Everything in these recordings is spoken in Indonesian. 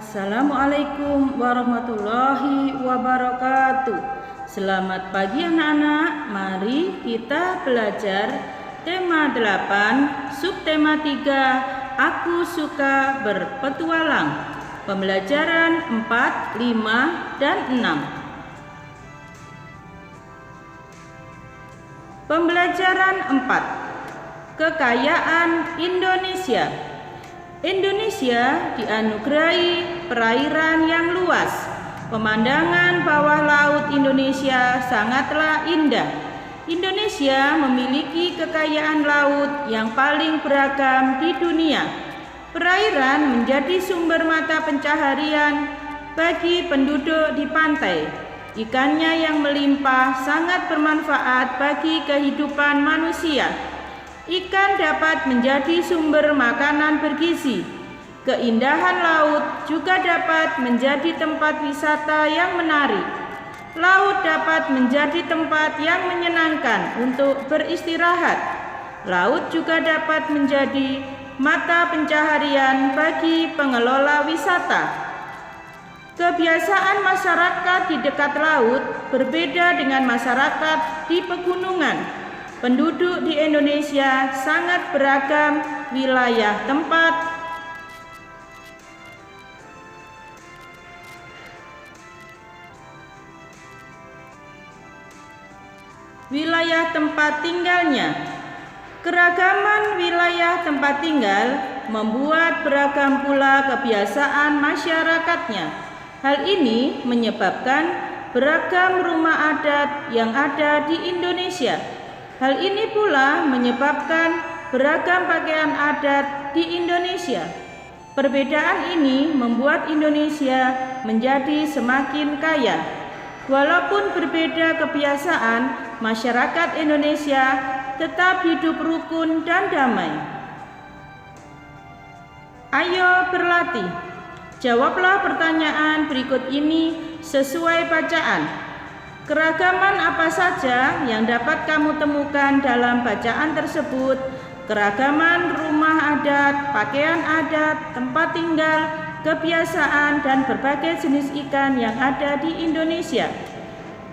Assalamualaikum warahmatullahi wabarakatuh. Selamat pagi anak-anak. Mari kita belajar tema 8, subtema 3, Aku Suka Berpetualang. Pembelajaran 4, 5, dan 6. Pembelajaran 4. Kekayaan Indonesia. Indonesia dianugerahi perairan yang luas. Pemandangan bawah laut Indonesia sangatlah indah. Indonesia memiliki kekayaan laut yang paling beragam di dunia. Perairan menjadi sumber mata pencaharian bagi penduduk di pantai. Ikannya yang melimpah sangat bermanfaat bagi kehidupan manusia. Ikan dapat menjadi sumber makanan bergizi. Keindahan laut juga dapat menjadi tempat wisata yang menarik. Laut dapat menjadi tempat yang menyenangkan untuk beristirahat. Laut juga dapat menjadi mata pencaharian bagi pengelola wisata. Kebiasaan masyarakat di dekat laut berbeda dengan masyarakat di pegunungan. Penduduk di Indonesia sangat beragam wilayah tempat tinggalnya. Keragaman wilayah tempat tinggal membuat beragam pula kebiasaan masyarakatnya. Hal ini menyebabkan beragam rumah adat yang ada di Indonesia. Hal ini pula menyebabkan beragam pakaian adat di Indonesia. Perbedaan ini membuat Indonesia menjadi semakin kaya. Walaupun berbeda kebiasaan, masyarakat Indonesia tetap hidup rukun dan damai. Ayo berlatih. Jawablah pertanyaan berikut ini sesuai bacaan. Keragaman apa saja yang dapat kamu temukan dalam bacaan tersebut? Keragaman rumah adat, pakaian adat, tempat tinggal, kebiasaan, dan berbagai jenis ikan yang ada di Indonesia.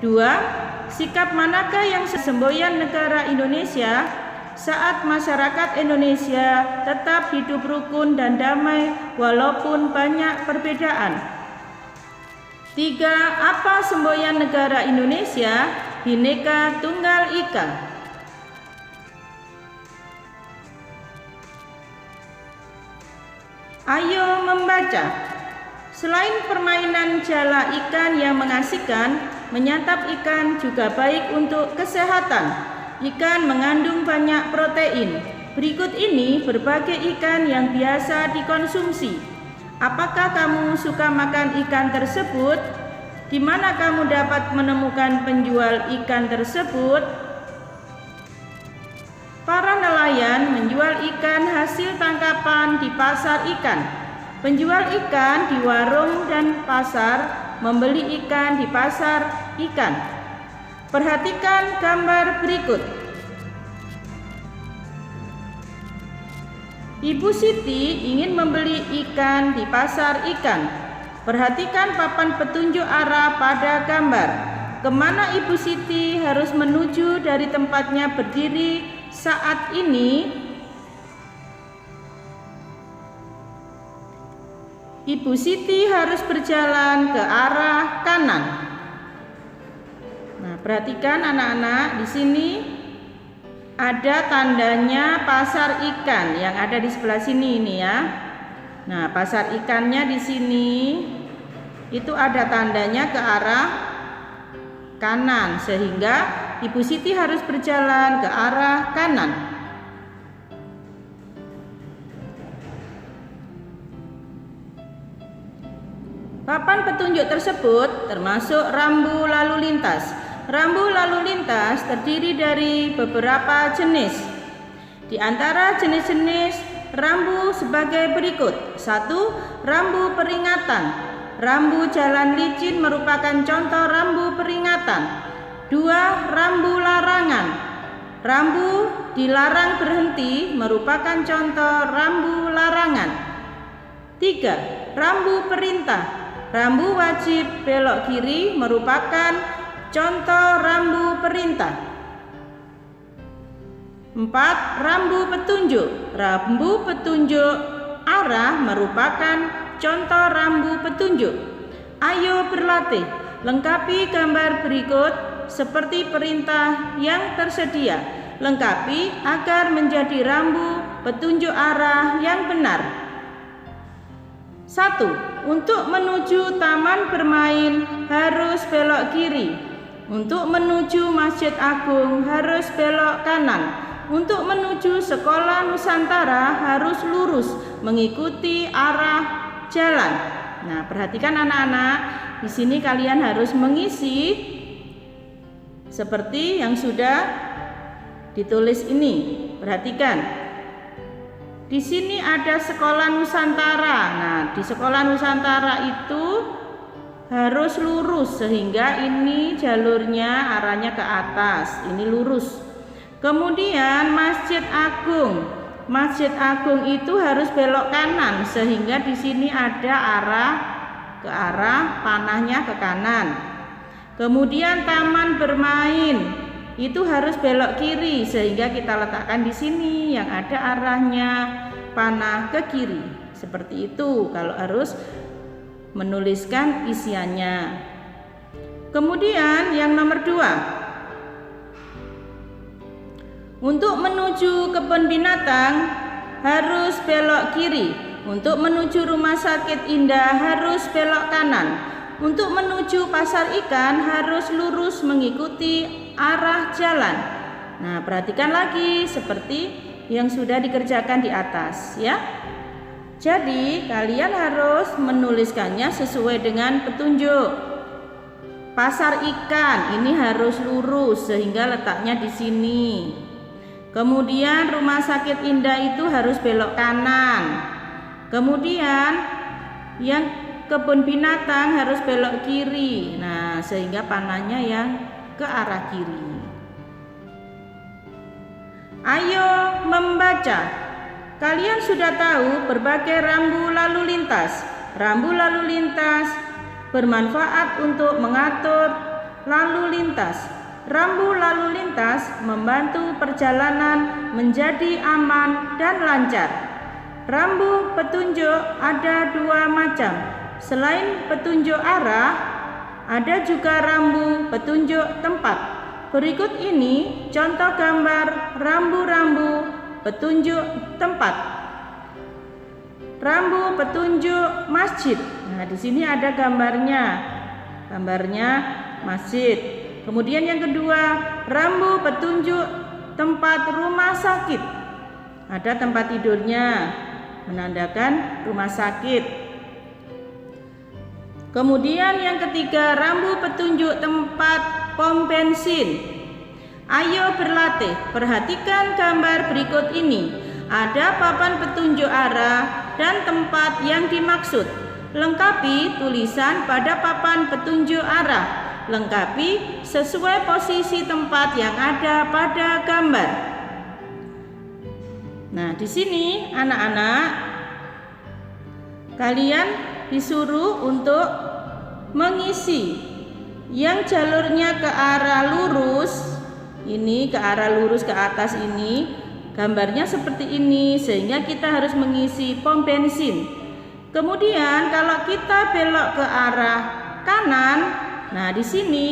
2. Sikap manakah yang semboyan negara Indonesia saat masyarakat Indonesia tetap hidup rukun dan damai walaupun banyak perbedaan? 3. Apa semboyan negara Indonesia? Bhinneka Tunggal Ika. Ayo membaca. Selain permainan jala ikan yang mengasihkan, menyantap ikan juga baik untuk kesehatan. Ikan mengandung banyak protein. Berikut ini berbagai ikan yang biasa dikonsumsi. Apakah kamu suka makan ikan tersebut? Di mana kamu dapat menemukan penjual ikan tersebut? Para nelayan menjual ikan hasil tangkapan di pasar ikan. Penjual ikan di warung dan pasar membeli ikan di pasar ikan. Perhatikan gambar berikut. Ibu Siti ingin membeli ikan di pasar ikan. Perhatikan papan petunjuk arah pada gambar. Kemana Ibu Siti harus menuju dari tempatnya berdiri saat ini? Ibu Siti harus berjalan ke arah kanan. Nah, perhatikan anak-anak, di sini ada tandanya pasar ikan yang ada di sebelah sini ini ya. Nah, pasar ikannya di sini itu ada tandanya ke arah kanan sehingga Ibu Siti harus berjalan ke arah kanan. Papan petunjuk tersebut termasuk rambu lalu lintas. Rambu lalu lintas terdiri dari beberapa jenis. Di antara jenis-jenis rambu sebagai berikut. 1. Rambu peringatan. Rambu jalan licin merupakan contoh rambu peringatan. 2. Rambu larangan. Rambu dilarang berhenti merupakan contoh rambu larangan. 3. Rambu perintah. Rambu wajib belok kiri merupakan contoh rambu perintah. 4. Rambu petunjuk. Rambu petunjuk arah merupakan contoh rambu petunjuk. Ayo berlatih. Lengkapi gambar berikut seperti perintah yang tersedia. Lengkapi agar menjadi rambu petunjuk arah yang benar. 1. Untuk menuju taman bermain harus belok kiri. Untuk menuju Masjid Agung harus belok kanan. Untuk menuju Sekolah Nusantara harus lurus mengikuti arah jalan. Nah, perhatikan anak-anak, di sini kalian harus mengisi seperti yang sudah ditulis ini. Perhatikan. Di sini ada Sekolah Nusantara. Nah, di Sekolah Nusantara itu harus lurus sehingga ini jalurnya arahnya ke atas. Ini lurus. Kemudian Masjid Agung. Masjid Agung itu harus belok kanan sehingga di sini ada arah panahnya ke kanan. Kemudian taman bermain itu harus belok kiri sehingga kita letakkan di sini yang ada arahnya panah ke kiri. Seperti itu kalau harus menuliskan isiannya. Kemudian yang nomor 2. Untuk menuju kebun binatang harus belok kiri. Untuk menuju Rumah Sakit Indah harus belok kanan. Untuk menuju pasar ikan harus lurus mengikuti arah jalan. Nah, perhatikan lagi seperti yang sudah dikerjakan di atas ya. Jadi kalian harus menuliskannya sesuai dengan petunjuk. Pasar ikan ini harus lurus sehingga letaknya di sini. Kemudian Rumah Sakit Indah itu harus belok kanan. Kemudian yang kebun binatang harus belok kiri. Nah, sehingga panahnya yang ke arah kiri. Ayo membaca. Kalian sudah tahu berbagai rambu lalu lintas. Rambu lalu lintas bermanfaat untuk mengatur lalu lintas. Rambu lalu lintas membantu perjalanan menjadi aman dan lancar. Rambu petunjuk ada 2 macam. Selain petunjuk arah, ada juga rambu petunjuk tempat. Berikut ini contoh gambar rambu-rambu petunjuk tempat. Rambu petunjuk masjid. Nah, di sini ada gambarnya. Gambarnya masjid. Kemudian yang kedua, rambu petunjuk tempat rumah sakit. Ada tempat tidurnya, menandakan rumah sakit. Kemudian yang ketiga, rambu petunjuk tempat pom bensin. Ayo berlatih, perhatikan gambar berikut ini. Ada papan petunjuk arah dan tempat yang dimaksud. Lengkapi tulisan pada papan petunjuk arah. Lengkapi sesuai posisi tempat yang ada pada gambar. Nah, di sini anak-anak kalian disuruh untuk mengisi yang jalurnya ke arah lurus. Ini ke arah lurus ke atas ini, gambarnya seperti ini sehingga kita harus mengisi pom bensin. Kemudian kalau kita belok ke arah kanan, nah di sini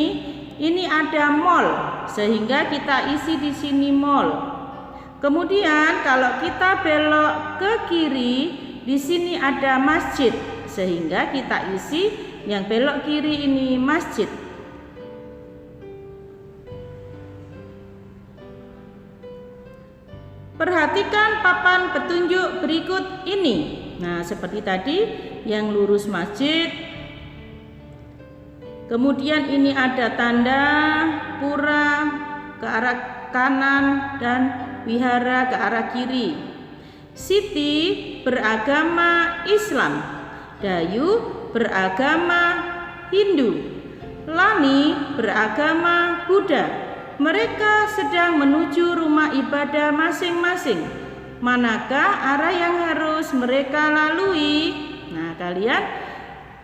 ini ada mall sehingga kita isi di sini mall. Kemudian kalau kita belok ke kiri, di sini ada masjid sehingga kita isi yang belok kiri ini masjid. Perhatikan papan petunjuk berikut ini. Nah, seperti tadi yang lurus masjid. Kemudian ini ada tanda pura ke arah kanan dan wihara ke arah kiri. Siti beragama Islam, Dayu beragama Hindu, Lani beragama Buddha. Mereka sedang menuju rumah ibadah masing-masing. Manakah arah yang harus mereka lalui? kalian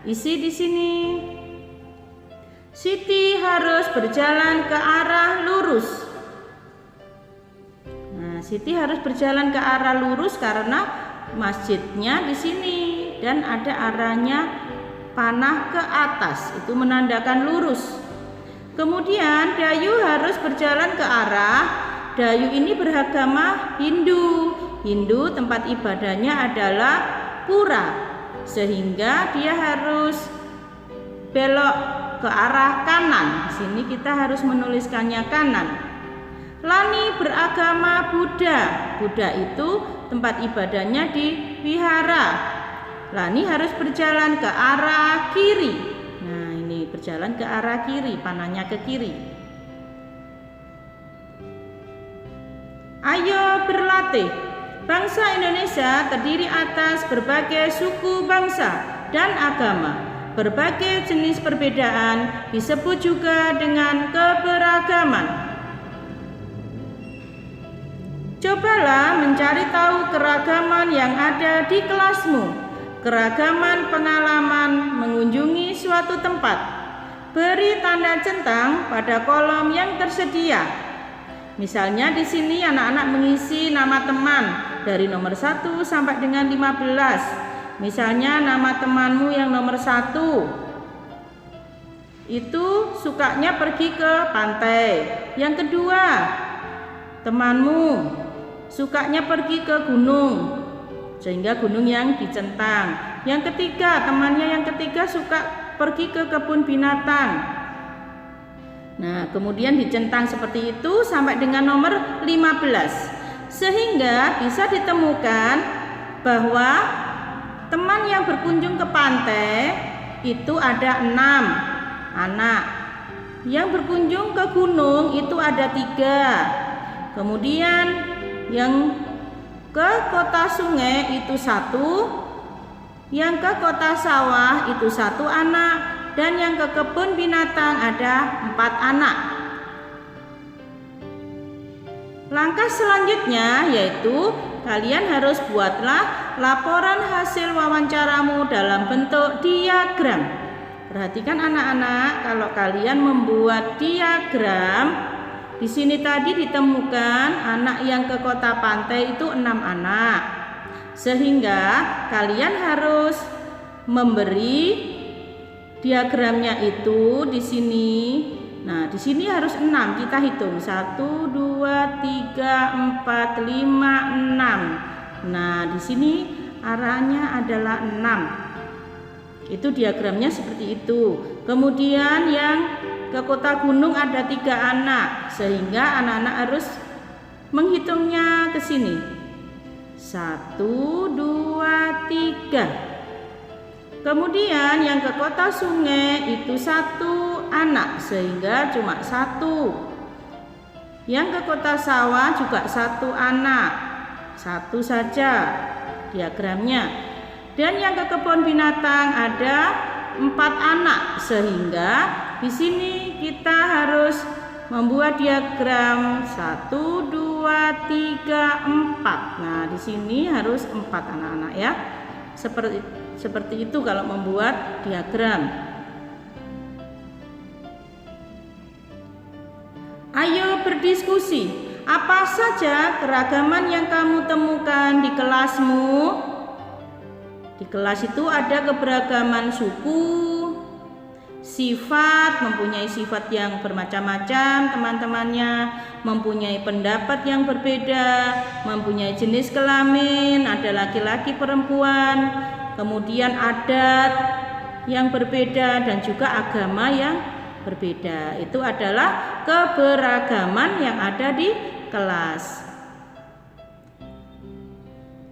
isi di sini. Siti harus berjalan ke arah lurus. Nah, Siti harus berjalan ke arah lurus karena masjidnya di sini dan ada arahnya panah ke atas, itu menandakan lurus. Kemudian Dayu harus berjalan ke arah, Dayu ini beragama Hindu. Hindu tempat ibadahnya adalah pura, sehingga dia harus belok ke arah kanan. Di sini kita harus menuliskannya kanan. Lani beragama Buddha. Buddha itu tempat ibadahnya di wihara. Lani harus berjalan ke arah kiri. Nah, ini berjalan ke arah kiri, panahnya ke kiri. Ayo berlatih. Bangsa Indonesia terdiri atas berbagai suku bangsa dan agama. Berbagai jenis perbedaan disebut juga dengan keberagaman. Cobalah mencari tahu keragaman yang ada di kelasmu. Keragaman pengalaman mengunjungi suatu tempat. Beri tanda centang pada kolom yang tersedia. Misalnya di sini anak-anak mengisi nama teman dari nomor 1 sampai dengan 15. Misalnya nama temanmu yang nomor 1 itu sukanya pergi ke pantai. Yang kedua, temanmu sukanya pergi ke gunung, sehingga gunung yang dicentang. Yang ketiga, temannya yang ketiga suka pergi ke kebun binatang. Nah, kemudian dicentang seperti itu sampai dengan nomor 15, sehingga bisa ditemukan bahwa teman yang berkunjung ke pantai itu ada 6 anak. Yang berkunjung ke gunung itu ada 3. Kemudian yang ke kota sungai itu 1. Yang ke kota sawah itu 1 anak. Dan yang ke kebun binatang ada 4 anak. Langkah selanjutnya yaitu kalian harus buatlah laporan hasil wawancaramu dalam bentuk diagram. Perhatikan anak-anak, kalau kalian membuat diagram, di sini tadi ditemukan anak yang ke kota pantai itu 6 anak. Sehingga kalian harus memberi diagramnya itu di sini. Nah, di sini harus 6, kita hitung 1, 2, 3, 4, 5, 6. Nah, di sini arahnya adalah 6. Itu diagramnya seperti itu. Kemudian yang ke kota gunung ada 3 anak, sehingga anak-anak harus menghitungnya ke sini. 1, 2, 3. Kemudian yang ke kota sungai itu 1 anak, sehingga cuma 1. Yang ke kota sawah juga 1 anak, 1 saja diagramnya. Dan yang ke kebun binatang ada 4 anak, sehingga di sini kita harus membuat diagram 1, 2, 3, 4. Nah, di sini harus 4 anak-anak ya. Seperti itu kalau membuat diagram. Ayo berdiskusi. Apa saja keragaman yang kamu temukan di kelasmu? Di kelas itu ada keberagaman suku, sifat, mempunyai sifat yang bermacam-macam teman-temannya, mempunyai pendapat yang berbeda, mempunyai jenis kelamin, ada laki-laki, perempuan, kemudian adat yang berbeda dan juga agama yang berbeda. Itu adalah keberagaman yang ada di kelas.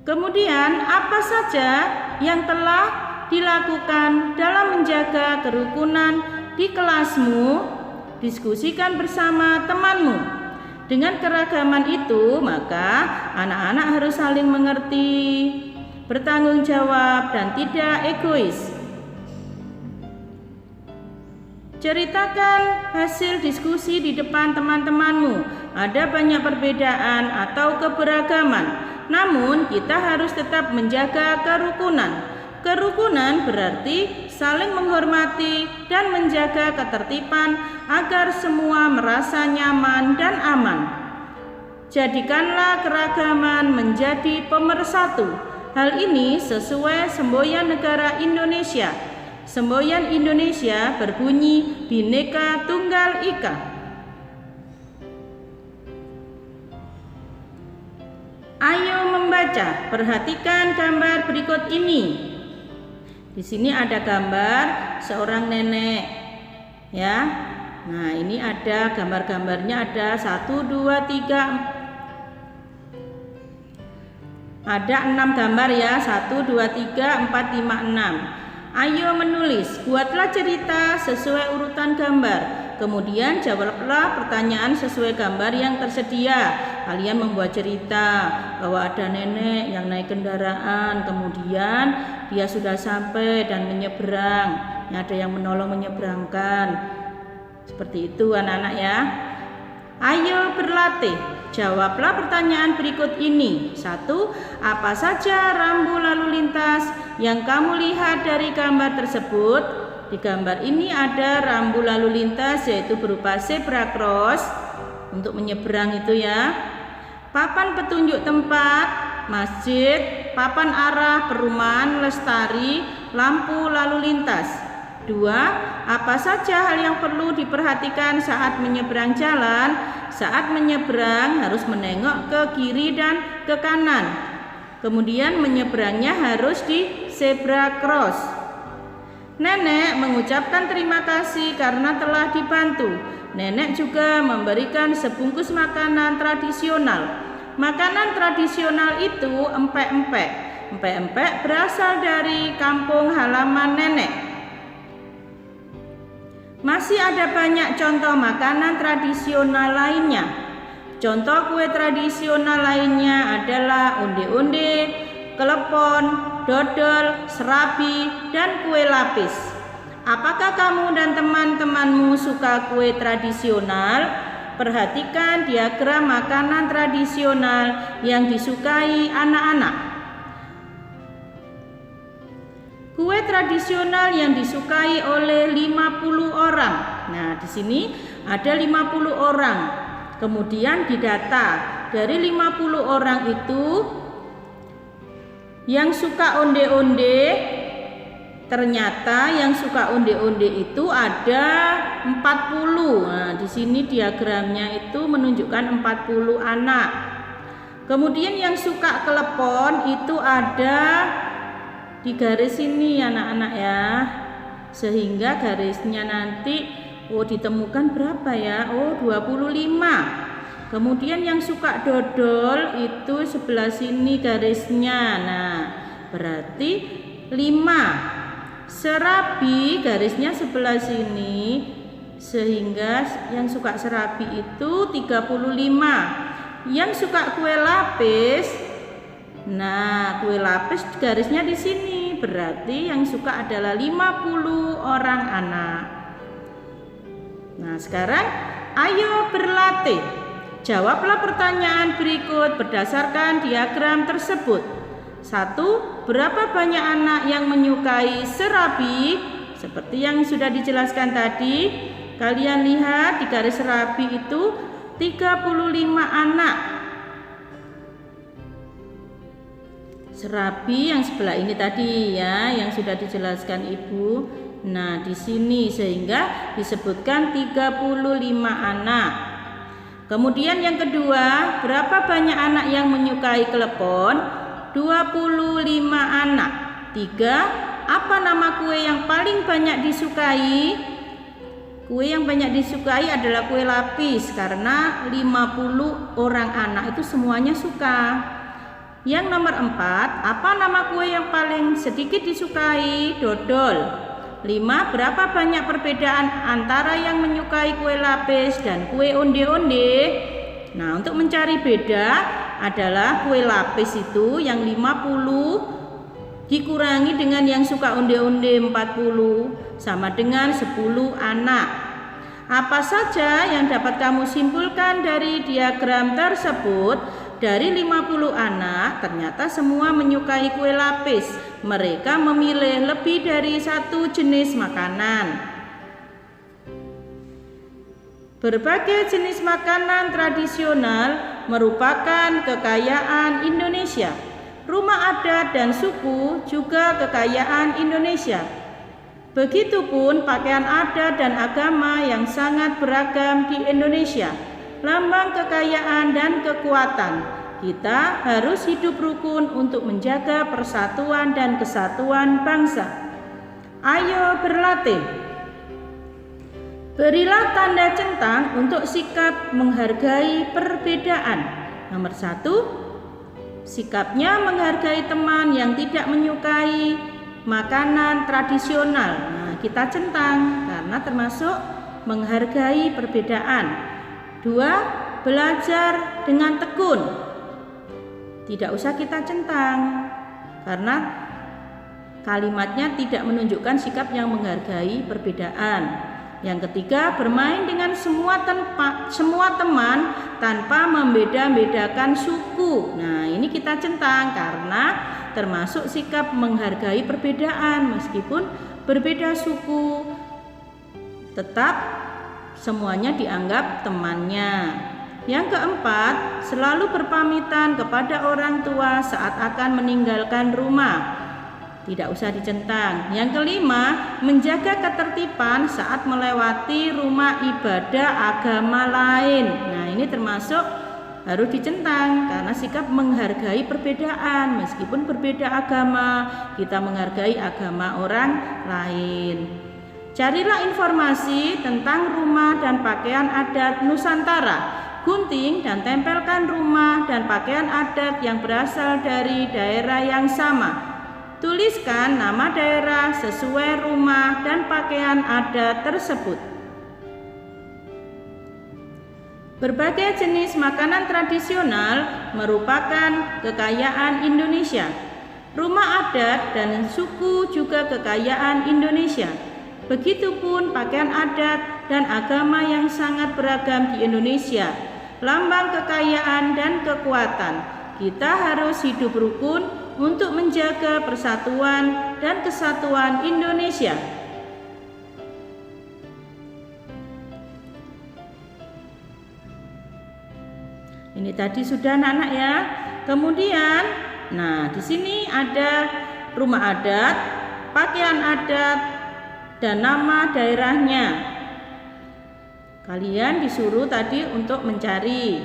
Kemudian apa saja yang telah dilakukan dalam menjaga kerukunan di kelasmu? Diskusikan bersama temanmu. Dengan keragaman itu, maka anak-anak harus saling mengerti, bertanggung jawab, dan tidak egois. Ceritakan hasil diskusi di depan teman-temanmu. Ada banyak perbedaan atau keberagaman, namun kita harus tetap menjaga kerukunan. Kerukunan berarti saling menghormati dan menjaga ketertiban agar semua merasa nyaman dan aman. Jadikanlah keragaman menjadi pemersatu. Hal ini sesuai semboyan negara Indonesia. Semboyan Indonesia berbunyi Bhinneka Tunggal Ika. Ayo membaca, perhatikan gambar berikut ini. Di sini ada gambar seorang nenek, ya. Nah, ini ada gambar-gambarnya, ada 1, 2, 3, ada 6 gambar ya, 1, 2, 3, 4, 5, 6. Ayo menulis, buatlah cerita sesuai urutan gambar. Kemudian jawablah pertanyaan sesuai gambar yang tersedia. Kalian membuat cerita bahwa ada nenek yang naik kendaraan, kemudian dia sudah sampai dan menyeberang. Ada yang menolong menyeberangkan. Seperti itu anak-anak ya. Ayo berlatih. Jawablah pertanyaan berikut ini. 1. Apa saja rambu lalu lintas yang kamu lihat dari gambar tersebut? Di gambar ini ada rambu lalu lintas, yaitu berupa zebra cross untuk menyeberang itu ya. Papan petunjuk tempat, masjid, papan arah perumahan lestari, lampu lalu lintas. 2. Apa saja hal yang perlu diperhatikan saat menyeberang jalan? Saat menyeberang harus menengok ke kiri dan ke kanan. Kemudian menyeberangnya harus di zebra cross. Nenek mengucapkan terima kasih karena telah dibantu. Nenek juga memberikan sebungkus makanan tradisional. Makanan tradisional itu empek-empek. Empek-empek berasal dari kampung halaman nenek. Masih ada banyak contoh makanan tradisional lainnya. Contoh kue tradisional lainnya adalah onde-onde, klepon, dodol, serabi, dan kue lapis. Apakah kamu dan teman-temanmu suka kue tradisional? Perhatikan diagram makanan tradisional yang disukai anak-anak. Kue tradisional yang disukai oleh 50 orang. Nah, di sini ada 50 orang. Kemudian didata dari 50 orang itu yang suka onde-onde, ternyata yang suka onde-onde itu ada 40. Nah, di sini diagramnya itu menunjukkan 40 anak. Kemudian yang suka klepon itu ada di garis ini anak-anak ya, sehingga garisnya nanti ditemukan berapa ya, 25. Kemudian yang suka dodol itu sebelah sini garisnya, nah berarti 5. Serabi garisnya sebelah sini, sehingga yang suka serabi itu 35. Yang suka kue lapis, nah kue lapis garisnya di sini, berarti yang suka adalah 50 orang anak. Nah, sekarang ayo berlatih. Jawablah pertanyaan berikut berdasarkan diagram tersebut. 1. Berapa banyak anak yang menyukai serabi? Seperti yang sudah dijelaskan tadi, kalian lihat di garis serabi itu 35 anak. Serabi yang sebelah ini tadi ya, yang sudah dijelaskan Ibu. Nah, di sini sehingga disebutkan 35 anak. Kemudian yang kedua, berapa banyak anak yang menyukai klepon? 25 anak. 3. Apa nama kue yang paling banyak disukai? Kue yang banyak disukai adalah kue lapis karena 50 orang anak itu semuanya suka. Yang nomor 4, apa nama kue yang paling sedikit disukai? Dodol. 5. Berapa banyak perbedaan antara yang menyukai kue lapis dan kue onde-onde? Nah, untuk mencari beda adalah kue lapis itu yang 50 dikurangi dengan yang suka onde-onde 40 sama dengan 10 anak. Apa saja yang dapat kamu simpulkan dari diagram tersebut? Dari 50 anak, ternyata semua menyukai kue lapis. Mereka memilih lebih dari satu jenis makanan. Berbagai jenis makanan tradisional merupakan kekayaan Indonesia. Rumah adat dan suku juga kekayaan Indonesia. Begitupun pakaian adat dan agama yang sangat beragam di Indonesia, lambang kekayaan dan kekuatan. Kita harus hidup rukun untuk menjaga persatuan dan kesatuan bangsa. Ayo berlatih. Berilah tanda centang untuk sikap menghargai perbedaan. Nomor 1, sikapnya menghargai teman yang tidak menyukai makanan tradisional. Nah, kita centang karena termasuk menghargai perbedaan. 2, belajar dengan tekun. Tidak usah kita centang karena kalimatnya tidak menunjukkan sikap yang menghargai perbedaan. Yang ketiga, bermain dengan semua teman tanpa membeda-bedakan suku. Nah, ini kita centang karena termasuk sikap menghargai perbedaan. Meskipun berbeda suku, tetap semuanya dianggap temannya. Yang keempat, selalu berpamitan kepada orang tua saat akan meninggalkan rumah. Tidak usah dicentang. Yang kelima, menjaga ketertiban saat melewati rumah ibadah agama lain. Nah, ini termasuk harus dicentang karena sikap menghargai perbedaan. Meskipun berbeda agama, kita menghargai agama orang lain. Carilah informasi tentang rumah dan pakaian adat Nusantara. Gunting dan tempelkan rumah dan pakaian adat yang berasal dari daerah yang sama. Tuliskan nama daerah sesuai rumah dan pakaian adat tersebut. Berbagai jenis makanan tradisional merupakan kekayaan Indonesia. Rumah adat dan suku juga kekayaan Indonesia. Begitupun pakaian adat dan agama yang sangat beragam di Indonesia, lambang kekayaan dan kekuatan. Kita harus hidup rukun untuk menjaga persatuan dan kesatuan Indonesia. Ini tadi sudah anak-anak ya. Kemudian, nah di sini ada rumah adat, pakaian adat, dan nama daerahnya. Kalian disuruh tadi untuk mencari.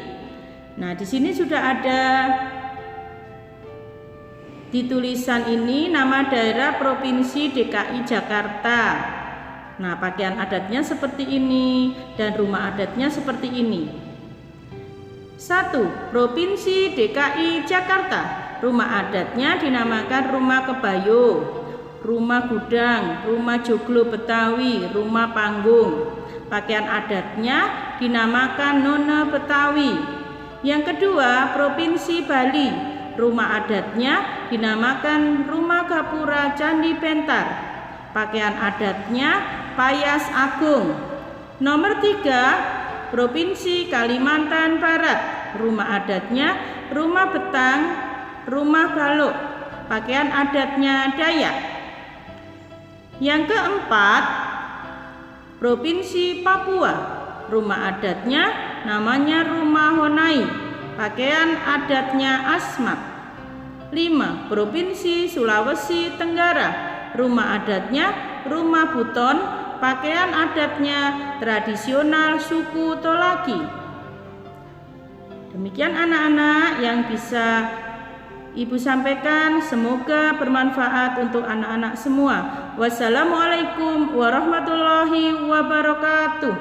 Nah, di sini sudah ada di tulisan ini nama daerah Provinsi DKI Jakarta. Nah, pakaian adatnya seperti ini dan rumah adatnya seperti ini. 1. Provinsi DKI Jakarta. Rumah adatnya dinamakan Rumah Kebayo, Rumah Gudang, Rumah Joglo Betawi, Rumah Panggung. Pakaian adatnya dinamakan Nona Betawi. Yang kedua, Provinsi Bali. Rumah adatnya dinamakan Rumah Gapura Candi Bentar. Pakaian adatnya Payas Agung. Nomor 3, Provinsi Kalimantan Barat. Rumah adatnya Rumah Betang, Rumah Balok. Pakaian adatnya Dayak. Yang keempat, Provinsi Papua. Rumah adatnya namanya Rumah Honai. Pakaian adatnya Asmat. 5. Provinsi Sulawesi Tenggara. Rumah adatnya Rumah Buton. Pakaian adatnya tradisional suku Tolaki. Demikian anak-anak yang bisa Ibu sampaikan, semoga bermanfaat untuk anak-anak semua. Wassalamualaikum warahmatullahi wabarakatuh.